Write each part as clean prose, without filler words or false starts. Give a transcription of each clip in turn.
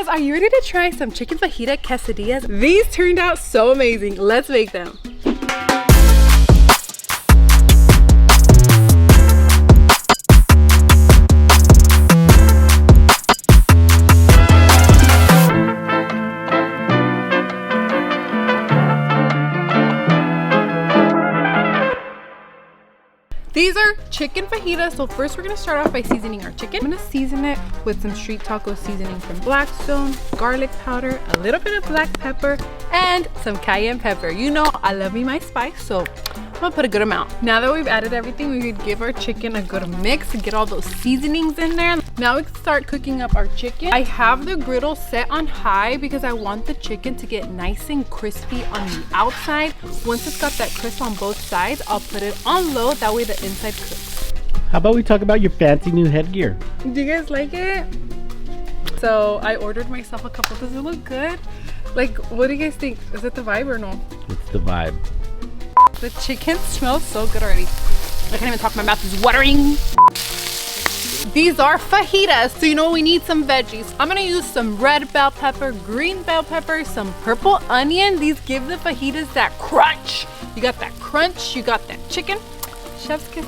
Amigas, are you ready to try some chicken fajita quesadillas? These turned out so amazing. Let's make them. These are chicken fajitas. So first we're gonna start off by seasoning our chicken. I'm gonna season it with some street taco seasoning from Blackstone, garlic powder, a little bit of black pepper, and some cayenne pepper. You know I love me my spice, so I'm gonna put a good amount. Now that we've added everything, we could give our chicken a good mix and get all those seasonings in there. Now we can start cooking up our chicken. I have the griddle set on high because I want the chicken to get nice and crispy on the outside. Once it's got that crisp on both sides, I'll put it on low. That way the inside cooks. How about we talk about your fancy new headgear? Do you guys like it? So I ordered myself a couple. Does it look good? Like, what do you guys think? Is it the vibe or no? It's the vibe. The chicken smells so good already. I can't even talk, my mouth is watering. These are fajitas, so you know we need some veggies. I'm gonna use some red bell pepper, green bell pepper, some purple onion. These give the fajitas that crunch. You got that crunch, you got that chicken. Chef's kiss.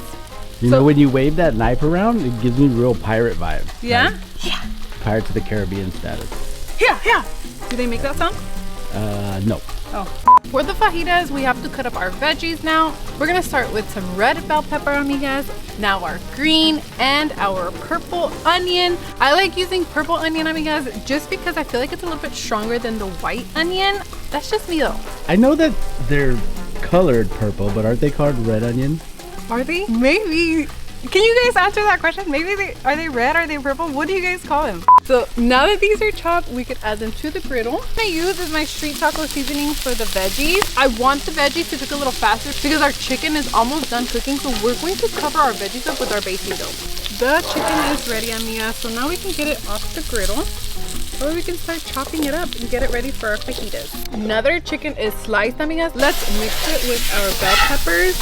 You know when you wave that knife around, it gives me real pirate vibes. Yeah? Like, yeah. Pirates of the Caribbean status. Yeah, yeah. Do they make that sound? No. Oh. For the fajitas, we have to cut up our veggies now. We're gonna start with some red bell pepper, amigas. Now our green and our purple onion. I like using purple onion, amigas, just because I feel like it's a little bit stronger than the white onion. That's just me though. I know that they're colored purple, but aren't they called red onions? Are they? Maybe. Can you guys answer that question? Maybe are they red? Are they purple? What do you guys call them? So now that these are chopped, we could add them to the griddle. What I use is my street taco seasoning for the veggies. I want the veggies to cook a little faster because our chicken is almost done cooking. So we're going to cover our veggies up with our basil dough. The chicken is ready, amiga. So now we can get it off the griddle. Or we can start chopping it up and get it ready for our fajitas. Another chicken is sliced, amigas. Let's mix it with our bell peppers.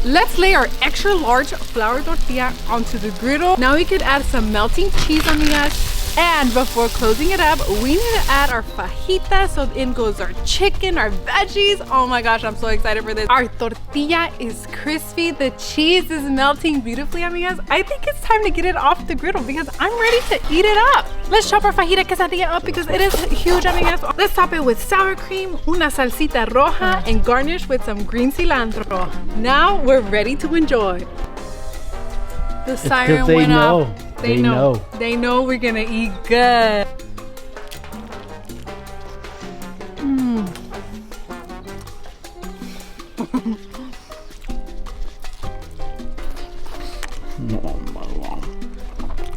Let's lay our extra large flour tortilla onto the griddle. Now we could add some melting cheese, amigas. And before closing it up, we need to add our fajitas. So in goes our chicken, our veggies. Oh my gosh, I'm so excited for this. Our tortilla is crispy. The cheese is melting beautifully, amigas. I think it's time to get it off the griddle because I'm ready to eat it up. Let's chop our fajita quesadilla up because it is huge, amigas. Let's top it with sour cream, una salsita roja, and garnish with some green cilantro. Now we're ready to enjoy. The siren went off. They know. They know we're gonna eat good. Oh my God.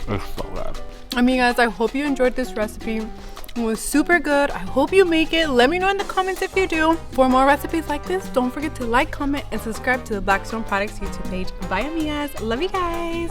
It's so good. Amigas, I hope you enjoyed this recipe. It was super good. I hope you make it. Let me know in the comments if you do. For more recipes like this, don't forget to like, comment, and subscribe to the Blackstone Products YouTube page. Bye, amigas. Love you guys.